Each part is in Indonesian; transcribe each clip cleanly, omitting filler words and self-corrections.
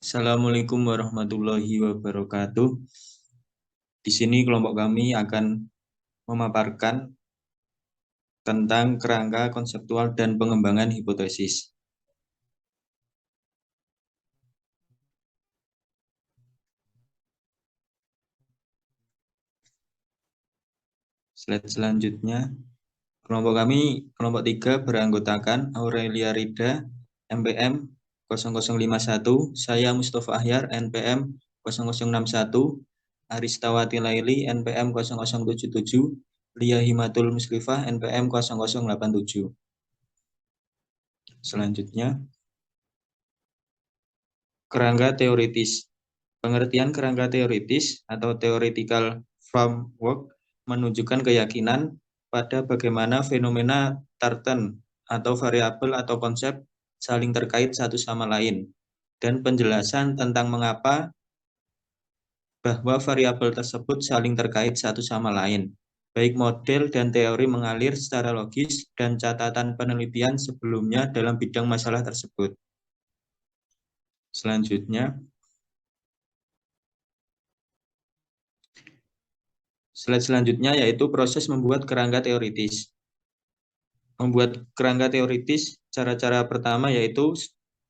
Assalamualaikum warahmatullahi wabarakatuh. Di sini kelompok kami akan memaparkan tentang kerangka konseptual dan pengembangan hipotesis. Slide selanjutnya. Kelompok kami, kelompok 3 beranggotakan Aurelia Rida, MPM 0051, saya Mustafa Ahyar, NPM 0061, Aristawati Laili, NPM 0077, Lia Himatul Musrifah, NPM 0087. Selanjutnya, kerangka teoritis. Pengertian kerangka teoritis atau theoretical framework menunjukkan keyakinan pada bagaimana fenomena tertentu atau variabel atau konsep saling terkait satu sama lain, dan penjelasan tentang mengapa bahwa variabel tersebut saling terkait satu sama lain. Baik model dan teori mengalir secara logis dan catatan penelitian sebelumnya dalam bidang masalah tersebut. Selanjutnya, slide selanjutnya yaitu proses membuat kerangka teoritis. Membuat kerangka teoritis, cara-cara pertama yaitu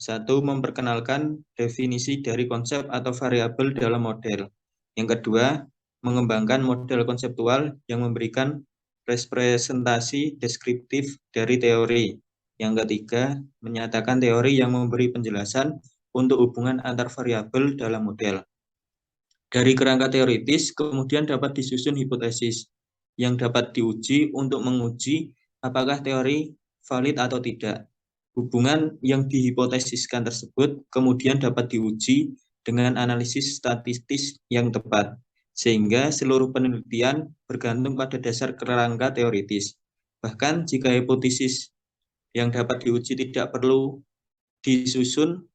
1. Memperkenalkan definisi dari konsep atau variabel dalam model. Yang kedua, mengembangkan model konseptual yang memberikan representasi deskriptif dari teori. Yang ketiga, menyatakan teori yang memberi penjelasan untuk hubungan antar variabel dalam model. Dari kerangka teoritis, kemudian dapat disusun hipotesis yang dapat diuji untuk menguji apakah teori valid atau tidak. Hubungan yang dihipotesiskan tersebut kemudian dapat diuji dengan analisis statistis yang tepat, sehingga seluruh penelitian bergantung pada dasar kerangka teoritis. Bahkan jika hipotesis yang dapat diuji tidak perlu disusun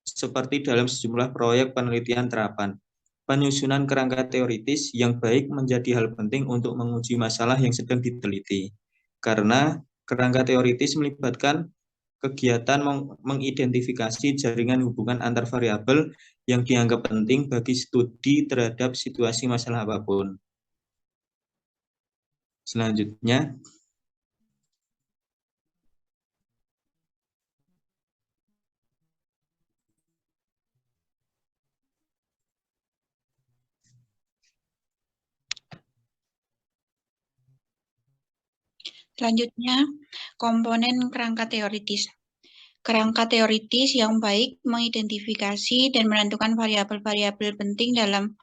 seperti dalam sejumlah proyek penelitian terapan. Penyusunan kerangka teoritis yang baik menjadi hal penting untuk menguji masalah yang sedang diteliti. Karena kerangka teoritis melibatkan kegiatan mengidentifikasi jaringan hubungan antar variabel yang dianggap penting bagi studi terhadap situasi masalah apapun. Selanjutnya, komponen kerangka teoritis. Kerangka teoritis yang baik mengidentifikasi dan menentukan variabel-variabel penting dalam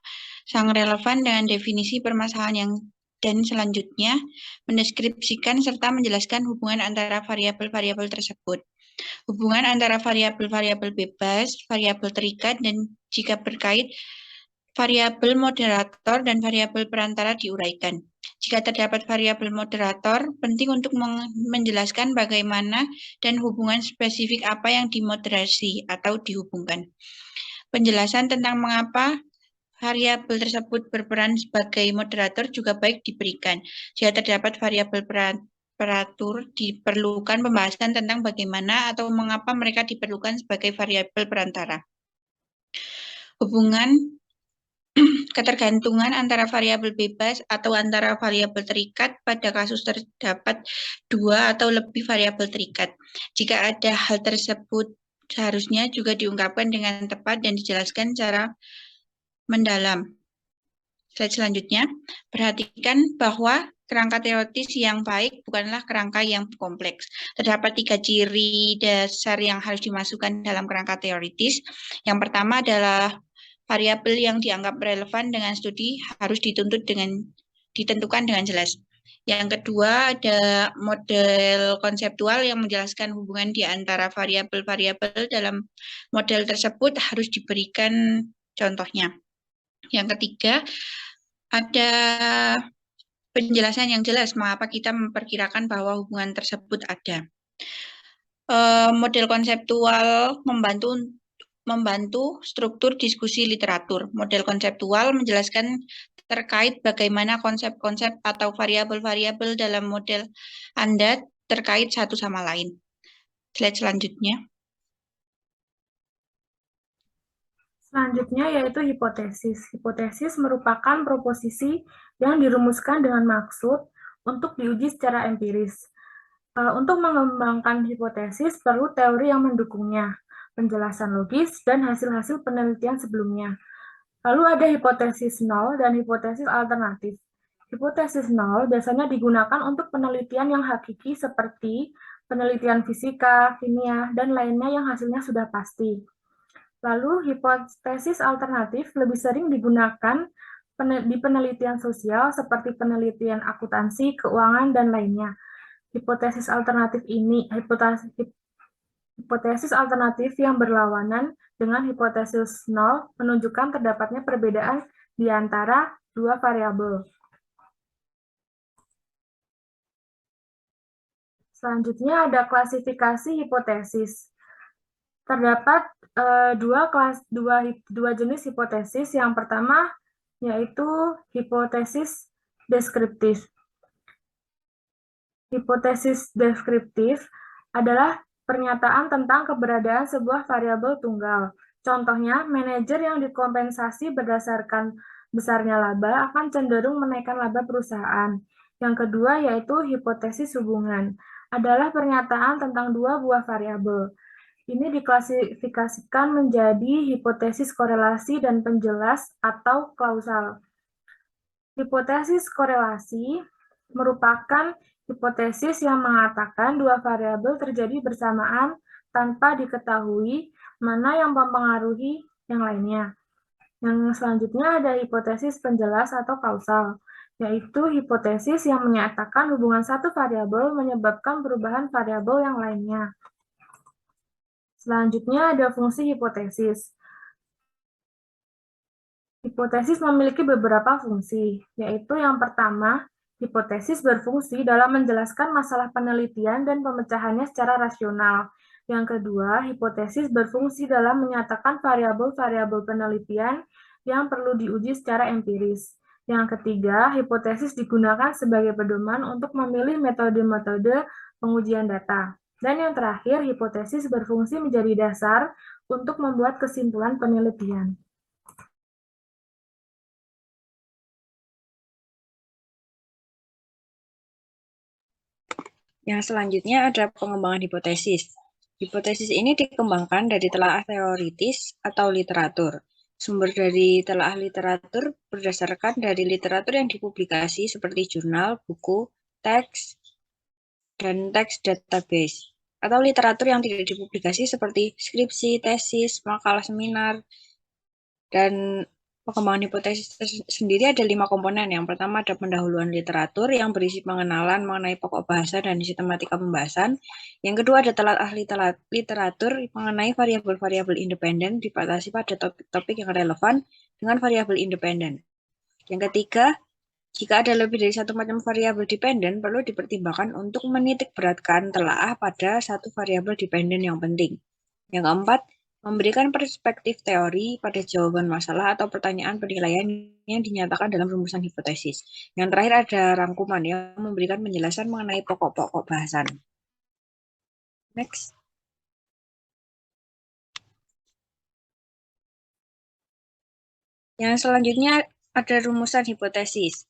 sang relevan dengan definisi permasalahan dan selanjutnya mendeskripsikan serta menjelaskan hubungan antara variabel-variabel tersebut. Hubungan antara variabel-variabel bebas, variabel terikat, dan jika berkait, variabel moderator dan variabel perantara diuraikan. Jika terdapat variabel moderator, penting untuk menjelaskan bagaimana dan hubungan spesifik apa yang dimoderasi atau dihubungkan. Penjelasan tentang mengapa variabel tersebut berperan sebagai moderator juga baik diberikan. Jika terdapat variabel peratur, diperlukan pembahasan tentang bagaimana atau mengapa mereka diperlukan sebagai variabel perantara. Hubungan ketergantungan antara variabel bebas atau antara variabel terikat pada kasus terdapat dua atau lebih variabel terikat. Jika ada hal tersebut, seharusnya juga diungkapkan dengan tepat dan dijelaskan secara mendalam. Slide selanjutnya, perhatikan bahwa kerangka teoritis yang baik bukanlah kerangka yang kompleks. Terdapat 3 ciri dasar yang harus dimasukkan dalam kerangka teoritis. Yang pertama adalah variabel yang dianggap relevan dengan studi harus ditentukan dengan jelas. Yang kedua ada model konseptual yang menjelaskan hubungan di antara variabel-variabel dalam model tersebut harus diberikan contohnya. Yang ketiga ada penjelasan yang jelas mengapa kita memperkirakan bahwa hubungan tersebut ada. Model konseptual membantu struktur diskusi literatur. Model konseptual menjelaskan terkait bagaimana konsep-konsep atau variabel-variabel dalam model Anda terkait satu sama lain. Slide selanjutnya. Selanjutnya yaitu hipotesis. Hipotesis merupakan proposisi yang dirumuskan dengan maksud untuk diuji secara empiris. Untuk mengembangkan hipotesis perlu teori yang mendukungnya, penjelasan logis, dan hasil-hasil penelitian sebelumnya. Lalu ada hipotesis nol dan hipotesis alternatif. Hipotesis nol biasanya digunakan untuk penelitian yang hakiki seperti penelitian fisika, kimia, dan lainnya yang hasilnya sudah pasti. Lalu, hipotesis alternatif lebih sering digunakan di penelitian sosial seperti penelitian akuntansi, keuangan, dan lainnya. Hipotesis alternatif ini, hipotesis alternatif yang berlawanan dengan hipotesis nol menunjukkan terdapatnya perbedaan di antara dua variabel. Selanjutnya ada klasifikasi hipotesis. Terdapat dua jenis hipotesis. Yang pertama yaitu hipotesis deskriptif. Hipotesis deskriptif adalah pernyataan tentang keberadaan sebuah variabel tunggal. Contohnya, manajer yang dikompensasi berdasarkan besarnya laba akan cenderung menaikkan laba perusahaan. Yang kedua yaitu hipotesis hubungan, adalah pernyataan tentang dua buah variabel. Ini diklasifikasikan menjadi hipotesis korelasi dan penjelas atau klausal. Hipotesis korelasi merupakan hipotesis yang mengatakan dua variabel terjadi bersamaan tanpa diketahui mana yang mempengaruhi yang lainnya. Yang selanjutnya ada hipotesis penjelas atau kausal, yaitu hipotesis yang menyatakan hubungan satu variabel menyebabkan perubahan variabel yang lainnya. Selanjutnya ada fungsi hipotesis. Hipotesis memiliki beberapa fungsi, yaitu yang pertama, hipotesis berfungsi dalam menjelaskan masalah penelitian dan pemecahannya secara rasional. Yang kedua, hipotesis berfungsi dalam menyatakan variabel-variabel penelitian yang perlu diuji secara empiris. Yang ketiga, hipotesis digunakan sebagai pedoman untuk memilih metode-metode pengujian data. Dan yang terakhir, hipotesis berfungsi menjadi dasar untuk membuat kesimpulan penelitian. Yang selanjutnya ada pengembangan hipotesis. Hipotesis ini dikembangkan dari telaah teoritis atau literatur. Sumber dari telaah literatur berdasarkan dari literatur yang dipublikasi seperti jurnal, buku, teks, dan teks database. Atau literatur yang tidak dipublikasi seperti skripsi, tesis, makalah seminar, dan pengembangan hipotesis sendiri ada 5 komponen. Yang pertama ada pendahuluan literatur yang berisi pengenalan mengenai pokok bahasa dan sistematika pembahasan. Yang kedua ada telaah literatur mengenai variabel-variabel independen dibatasi pada topik-topik yang relevan dengan variabel independen. Yang ketiga, jika ada lebih dari satu macam variabel dependen, perlu dipertimbangkan untuk menitikberatkan telaah pada satu variabel dependen yang penting. Yang keempat, memberikan perspektif teori pada jawaban masalah atau pertanyaan penilaian yang dinyatakan dalam rumusan hipotesis. Yang terakhir ada rangkuman yang memberikan penjelasan mengenai pokok-pokok bahasan. Next. Yang selanjutnya ada rumusan hipotesis.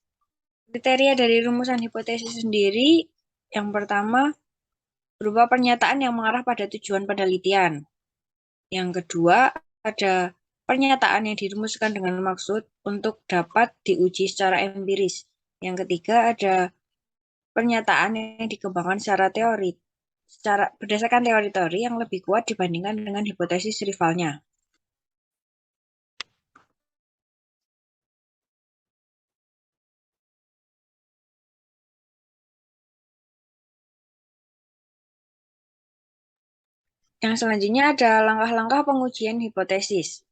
Kriteria dari rumusan hipotesis sendiri, yang pertama, berupa pernyataan yang mengarah pada tujuan penelitian. Yang kedua, ada pernyataan yang dirumuskan dengan maksud untuk dapat diuji secara empiris. Yang ketiga, ada pernyataan yang dikembangkan secara teori, berdasarkan teori-teori yang lebih kuat dibandingkan dengan hipotesis rivalnya. Yang selanjutnya ada langkah-langkah pengujian hipotesis.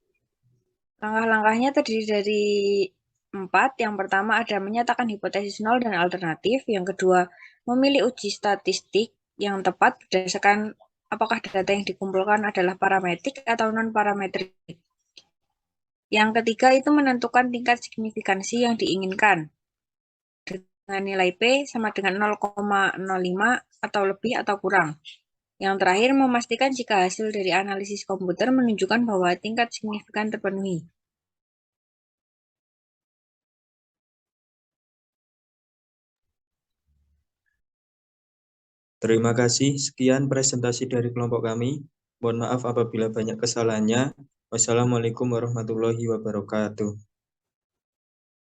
Langkah-langkahnya terdiri dari 4. Yang pertama ada menyatakan hipotesis nol dan alternatif. Yang kedua, memilih uji statistik yang tepat berdasarkan apakah data yang dikumpulkan adalah parametrik atau non-parametrik. Yang ketiga itu menentukan tingkat signifikansi yang diinginkan dengan nilai P sama dengan 0,05 atau lebih atau kurang. Yang terakhir, memastikan jika hasil dari analisis komputer menunjukkan bahwa tingkat signifikan terpenuhi. Terima kasih. Sekian presentasi dari kelompok kami. Mohon maaf apabila banyak kesalahannya. Wassalamualaikum warahmatullahi wabarakatuh.